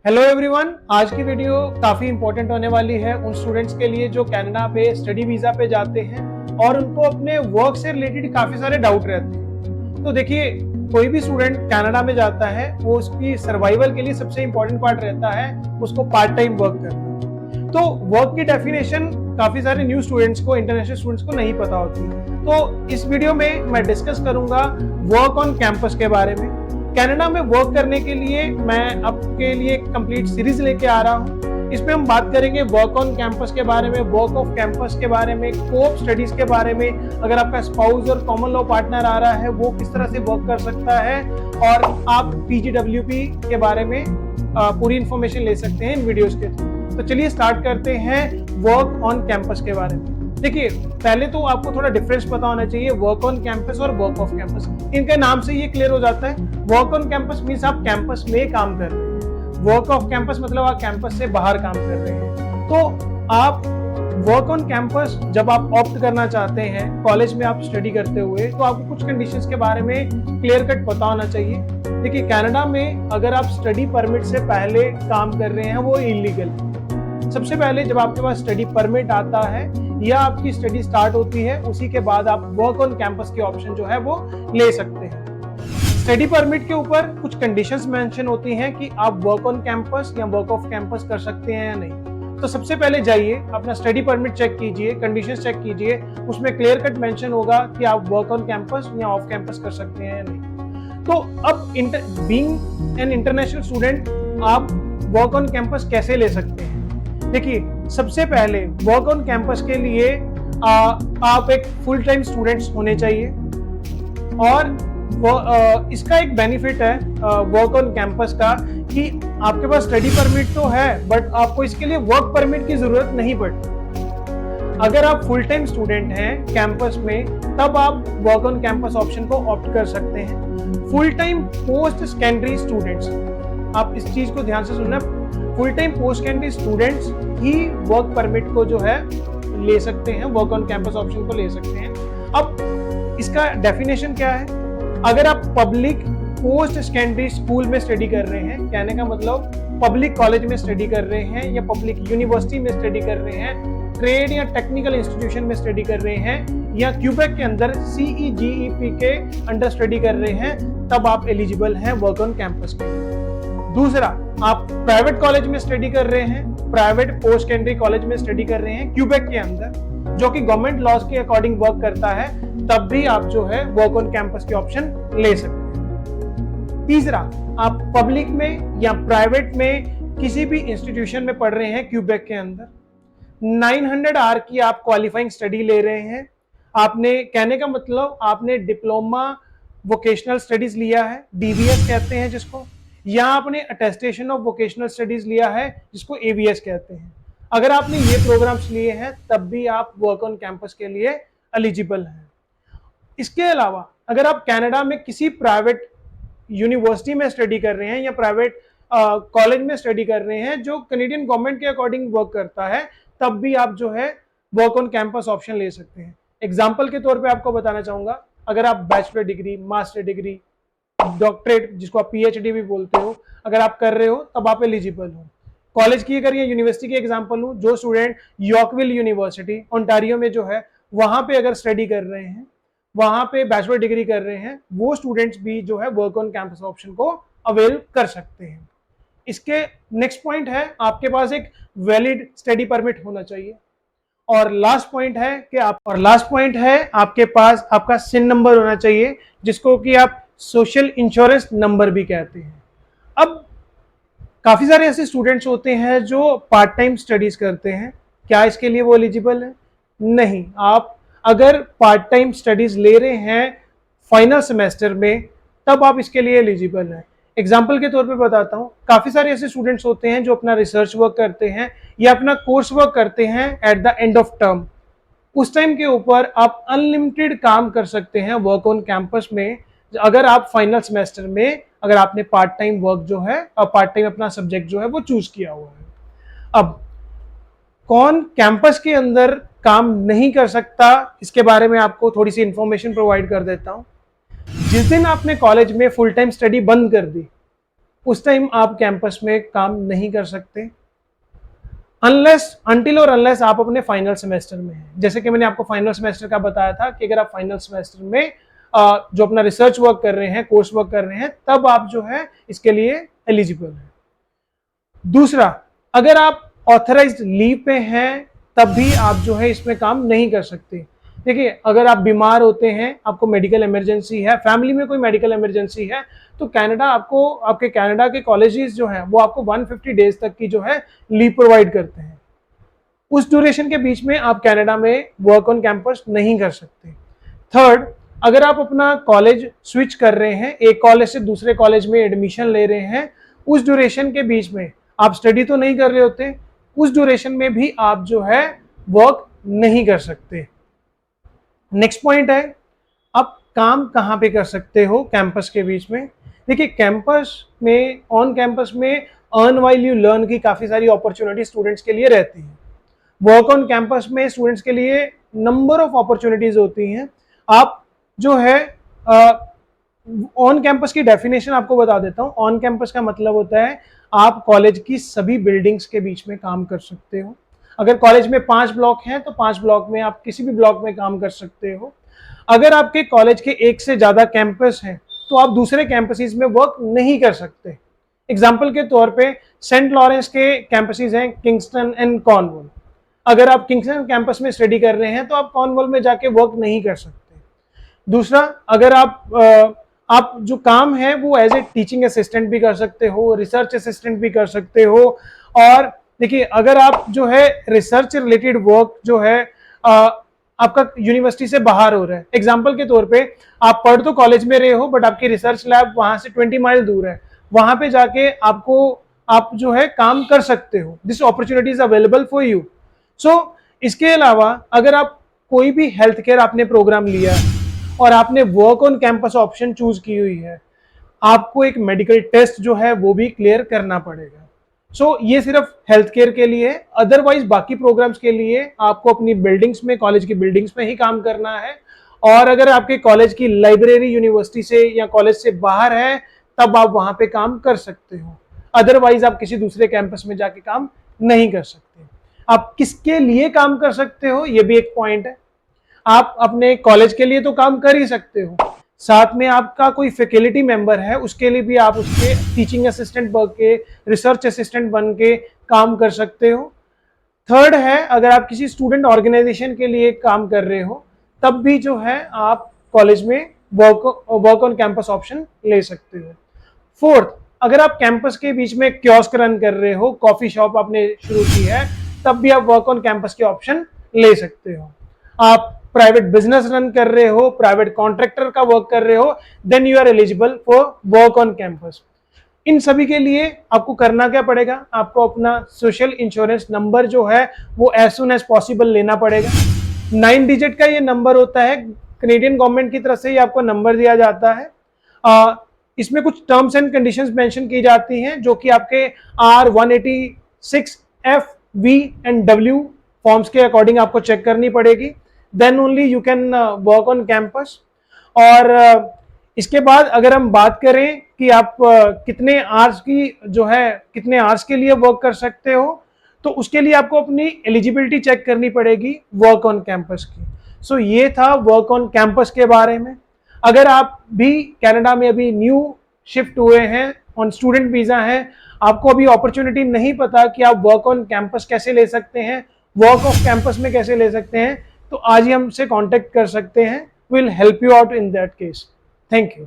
Hello everyone, आज की video काफ़ी इंपॉर्टेंट होने वाली है उन स्टूडेंट्स के लिए जो कनाडा पे स्टडी वीज़ा पे जाते हैं और उनको अपने वर्क से रिलेटेड काफ़ी सारे डाउट रहते हैं। तो देखिए, कोई भी स्टूडेंट कनाडा में जाता है वो उसकी सर्वाइवल के लिए सबसे इंपॉर्टेंट पार्ट रहता है उसको पार्ट टाइम वर्क करना। तो वर्क की डेफिनेशन काफ़ी सारे न्यू स्टूडेंट्स को, इंटरनेशनल स्टूडेंट्स को नहीं पता होती। तो इस वीडियो में मैं डिस्कस करूंगा वर्क ऑन कैंपस के बारे में। कनाडा में वर्क करने के लिए मैं आपके लिए एक कंप्लीट सीरीज लेके आ रहा हूँ। इसमें हम बात करेंगे वर्क ऑन कैंपस के बारे में, वर्क ऑफ कैंपस के बारे में, कोप स्टडीज के बारे में, अगर आपका स्पाउस और कॉमन लॉ पार्टनर आ रहा है वो किस तरह से वर्क कर सकता है, और आप पीजीडब्ल्यूपी के बारे में पूरी इंफॉर्मेशन ले सकते हैं इन वीडियोस के थ्रू। तो चलिए स्टार्ट करते हैं वर्क ऑन कैंपस के बारे में। देखिए, पहले तो आपको थोड़ा डिफरेंस पता होना चाहिए वर्क ऑन कैंपस और वर्क ऑफ कैंपस। इनके नाम से ये क्लियर हो जाता है। वर्क ऑन कैंपस मीन्स आप कैंपस में काम कर रहे हैं, वर्क ऑफ कैंपस मतलब आप कैंपस से बाहर काम कर रहे हैं। तो आप वर्क ऑन कैंपस जब आप ऑप्ट करना चाहते हैं कॉलेज में आप स्टडी करते हुए, तो आपको कुछ कंडीशंस के बारे में क्लियर कट पता होना चाहिए। देखिए, कनाडा में अगर आप स्टडी परमिट से पहले काम कर रहे हैं वो इलीगल है। सबसे पहले जब आपके पास स्टडी परमिट आता है या आपकी स्टडी स्टार्ट होती है, उसी के बाद आप वर्क ऑन कैंपस के ऑप्शन जो है वो ले सकते हैं। स्टडी परमिट के ऊपर कुछ कंडीशंस मेंशन होती हैं कि आप वर्क ऑन कैंपस या वर्क ऑफ कैंपस कर सकते हैं या नहीं। तो सबसे पहले जाइए अपना स्टडी परमिट चेक कीजिए, कंडीशंस चेक कीजिए, उसमें क्लियर कट मेंशन होगा कि आप वर्क ऑन कैंपस या ऑफ कैंपस कर सकते हैं या नहीं। तो अब बीइंग एन इंटरनेशनल स्टूडेंट आप वर्क ऑन कैंपस कैसे ले सकते हैं? देखिए, सबसे पहले वर्क ऑन कैंपस के लिए आप एक फुल टाइम स्टूडेंट्स होने चाहिए, और इसका एक बेनिफिट है वर्क ऑन कैंपस का कि आपके पास स्टडी परमिट तो है बट आपको इसके लिए वर्क परमिट की जरूरत नहीं पड़ती। अगर आप फुल टाइम स्टूडेंट हैं कैंपस में, तब आप वर्क ऑन कैंपस ऑप्शन को ऑप्ट कर सकते हैं। Full time post secondary students, आप इस चीज को ध्यान से सुनना, full time post secondary students ही वर्क परमिट को जो है ले सकते हैं, वर्क ऑन कैंपस ऑप्शन को ले सकते हैं। अब इसका डेफिनेशन क्या है? अगर आप पब्लिक पोस्ट सेकेंडरी स्कूल में स्टडी कर रहे हैं, कहने का मतलब पब्लिक कॉलेज में स्टडी कर रहे हैं या पब्लिक यूनिवर्सिटी में स्टडी कर रहे हैं, ट्रेड या टेक्निकल इंस्टीट्यूशन में स्टडी कर रहे हैं, या क्यूबेक के अंदर CEGEP के अंडर स्टडी कर रहे हैं, तब आप एलिजिबल हैं वर्क ऑन कैंपस के लिए। दूसरा, आप प्राइवेट कॉलेज में स्टडी कर रहे हैं, प्राइवेट पोस्ट सेकेंडरी कॉलेज में स्टडी कर रहे हैं क्यूबेक के अंदर, जो कि गवर्नमेंट लॉज के अकॉर्डिंग वर्क करता है, तब भी आप जो है वर्क ऑन कैंपस के ऑप्शन ले सकते हैं। तीसरा, आप पब्लिक में या प्राइवेट में किसी भी इंस्टीट्यूशन में पढ़ रहे हैं क्यूबेक के अंदर, 900 आवर की आप क्वालिफाइंग स्टडी ले रहे हैं, आपने, कहने का मतलब आपने डिप्लोमा वोकेशनल स्टडीज लिया है, DVS कहते हैं जिसको, या आपने अटेस्टेशन ऑफ वोकेशनल स्टडीज लिया है जिसको AVS कहते हैं। अगर आपने ये प्रोग्राम्स लिए हैं तब भी आप वर्क ऑन कैंपस के लिए एलिजिबल हैं। इसके अलावा अगर आप कनाडा में किसी प्राइवेट यूनिवर्सिटी में स्टडी कर रहे हैं या प्राइवेट कॉलेज में स्टडी कर रहे हैं जो कनेडियन गवर्नमेंट के अकॉर्डिंग वर्क करता है, तब भी आप जो है वर्क ऑन कैंपस ऑप्शन ले सकते हैं। एग्जाम्पल के तौर पे आपको बताना चाहूंगा, अगर आप bachelor degree, master degree, doctorate जिसको आप PhD भी बोलते हो, अगर आप कर रहे हो तब आप एलिजिबल हो। कॉलेज की अगर या यूनिवर्सिटी की एग्जांपल लूं, जो स्टूडेंट यॉर्कविल यूनिवर्सिटी ओंटारियो में जो है वहां पे अगर स्टडी कर रहे हैं, वहां पे बैचलर डिग्री कर रहे हैं, वो स्टूडेंट्स भी जो है वर्क ऑन कैंपस ऑप्शन को अवेल कर सकते हैं। इसके नेक्स्ट पॉइंट है, आपके पास एक वैलिड स्टडी परमिट होना चाहिए। और लास्ट पॉइंट है आपके पास आपका सिन नंबर होना चाहिए, जिसको कि आप सोशल इंश्योरेंस नंबर भी कहते हैं। अब काफी सारे ऐसे स्टूडेंट्स होते हैं जो पार्ट टाइम स्टडीज करते हैं, क्या इसके लिए वो एलिजिबल है? नहीं। आप अगर पार्ट टाइम स्टडीज ले रहे हैं फाइनल सेमेस्टर में, तब आप इसके लिए एलिजिबल हैं। एग्जाम्पल के तौर पे बताता हूँ, काफी सारे ऐसे स्टूडेंट्स होते हैं जो अपना रिसर्च वर्क करते हैं या अपना कोर्स वर्क करते हैं at the end of term. उस टाइम के ऊपर आप अनलिमिटेड काम कर सकते हैं वर्क ऑन कैंपस में, अगर आप फाइनल सेमेस्टर में अगर आपने पार्ट टाइम वर्क जो है और पार्ट टाइम अपना सब्जेक्ट जो है वो चूज किया हुआ है। अब कौन कैंपस के अंदर काम नहीं कर सकता, इसके बारे में आपको थोड़ी सी इंफॉर्मेशन प्रोवाइड कर देता हूं। जिस दिन आपने कॉलेज में फुल टाइम स्टडी बंद कर दी, उस टाइम आप कैंपस में काम नहीं कर सकते अनटिल और अनलेस आप अपने फाइनल सेमेस्टर में हैं। जैसे कि मैंने आपको फाइनल सेमेस्टर का बताया था कि अगर आप फाइनल सेमेस्टर में जो अपना रिसर्च वर्क कर रहे हैं, कोर्स वर्क कर रहे हैं, तब आप जो है इसके लिए एलिजिबल हैं। दूसरा, अगर आप ऑथराइज्ड लीव पे हैं तब भी आप जो है इसमें काम नहीं कर सकते। देखिए, अगर आप बीमार होते हैं, आपको मेडिकल इमरजेंसी है, फैमिली में कोई मेडिकल इमरजेंसी है, तो कनाडा आपको, आपके कनाडा के कॉलेजेस जो हैं वो आपको 150 डेज तक की जो है लीव प्रोवाइड करते हैं। उस ड्यूरेशन के बीच में आप कनाडा में वर्क ऑन कैंपस नहीं कर सकते। थर्ड, अगर आप अपना कॉलेज स्विच कर रहे हैं, एक कॉलेज से दूसरे कॉलेज में एडमिशन ले रहे हैं, उस ड्यूरेशन के बीच में आप स्टडी तो नहीं कर रहे होते, उस ड्यूरेशन में भी आप जो है वर्क नहीं कर सकते। नेक्स्ट पॉइंट है, आप काम कहाँ पे कर सकते हो कैंपस के बीच में। देखिए, कैंपस में, ऑन कैंपस में अर्न व्हाइल यू लर्न की काफ़ी सारी अपॉर्चुनिटी स्टूडेंट्स के लिए रहती हैं। वर्क ऑन कैंपस में स्टूडेंट्स के लिए नंबर ऑफ अपॉर्चुनिटीज होती हैं। आप जो है ऑन कैंपस की डेफिनेशन आपको बता देता हूँ। ऑन कैंपस का मतलब होता है आप कॉलेज की सभी बिल्डिंग्स के बीच में काम कर सकते हो। अगर कॉलेज में 5 ब्लॉक हैं तो 5 ब्लॉक में आप किसी भी ब्लॉक में काम कर सकते हो। अगर आपके कॉलेज के एक से ज्यादा कैंपस हैं तो आप दूसरे कैंपसेस में वर्क नहीं कर सकते। एग्जाम्पल के तौर पे सेंट लॉरेंस के कैंपसेस हैं किंगस्टन एंड कॉर्नवॉल। अगर आप किंगस्टन कैंपस में स्टडी कर रहे हैं तो आप कॉर्नवॉल में जाके वर्क नहीं कर सकते। दूसरा, अगर आप जो काम है वो एज ए टीचिंग असिस्टेंट भी कर सकते हो, रिसर्च असिस्टेंट भी कर सकते हो। और देखिए, अगर आप जो है रिसर्च रिलेटेड वर्क जो है आपका यूनिवर्सिटी से बाहर हो रहा है, एग्जाम्पल के तौर पे आप पढ़ तो कॉलेज में रहे हो बट आपकी रिसर्च लैब वहां से 20 माइल दूर है, वहां पे जाके आप जो है काम कर सकते हो। This opportunity is available for you. So इसके अलावा अगर आप कोई भी हेल्थ केयर आपने प्रोग्राम लिया है और आपने work on campus option choose की हुई है, आपको एक मेडिकल टेस्ट जो है वो भी क्लियर करना पड़ेगा। सो ये सिर्फ हेल्थ केयर के लिए, अदरवाइज बाकी प्रोग्राम्स के लिए आपको अपनी बिल्डिंग्स में, कॉलेज की बिल्डिंग्स में ही काम करना है। और अगर आपके कॉलेज की लाइब्रेरी यूनिवर्सिटी से या कॉलेज से बाहर है तब आप वहां पे काम कर सकते हो, अदरवाइज आप किसी दूसरे कैंपस में जाके काम नहीं कर सकते। आप किसके लिए काम कर सकते हो ये भी एक पॉइंट है। आप अपने कॉलेज के लिए तो काम कर ही सकते हो, साथ में आपका कोई फैकल्टी मेंबर है उसके लिए भी आप उसके टीचिंग असिस्टेंट बन के, रिसर्च असिस्टेंट बन के काम कर सकते हो। थर्ड है, अगर आप किसी स्टूडेंट ऑर्गेनाइजेशन के लिए काम कर रहे हो तब भी जो है आप कॉलेज में वर्क ऑन कैंपस ऑप्शन ले सकते हो। फोर्थ, अगर आप कैंपस के बीच में कियोस्क रन कर रहे हो, कॉफी शॉप आपने शुरू की है, तब भी आप वर्क ऑन कैंपस के ऑप्शन ले सकते हो। आप प्राइवेट बिजनेस रन कर रहे हो, प्राइवेट कॉन्ट्रैक्टर का वर्क कर रहे हो, then you are eligible for work on campus. इन सभी के लिए आपको करना क्या पड़ेगा, आपको अपना सोशल इंश्योरेंस नंबर जो है वो एज सुन एज पॉसिबल लेना पड़ेगा। 9 डिजिट का ये नंबर होता है, कनेडियन गवर्नमेंट की तरफ से ही आपको नंबर दिया जाता है। इसमें कुछ टर्म्स एंड कंडीशंस मेंशन की जाती हैं जो कि आपके R186 F V and W forms के अकॉर्डिंग आपको चेक करनी पड़ेगी, then only you can work on campus. और इसके बाद अगर हम बात करें कि आप कितने आवर्स की जो है, कितने आवर्स के लिए वर्क कर सकते हो, तो उसके लिए आपको अपनी एलिजिबिलिटी चेक करनी पड़ेगी वर्क ऑन कैंपस की। सो ये था वर्क ऑन कैंपस के बारे में। अगर आप भी कनाडा में अभी न्यू शिफ्ट हुए हैं, ऑन स्टूडेंट वीजा हैं, आपको अभी अपॉर्चुनिटी नहीं पता कि आप वर्क ऑन कैंपस कैसे ले सकते हैं, वर्क ऑफ कैंपस में कैसे ले सकते हैं, तो आज ही हमसे कांटेक्ट कर सकते हैं। Will help you out in that case. Thank you.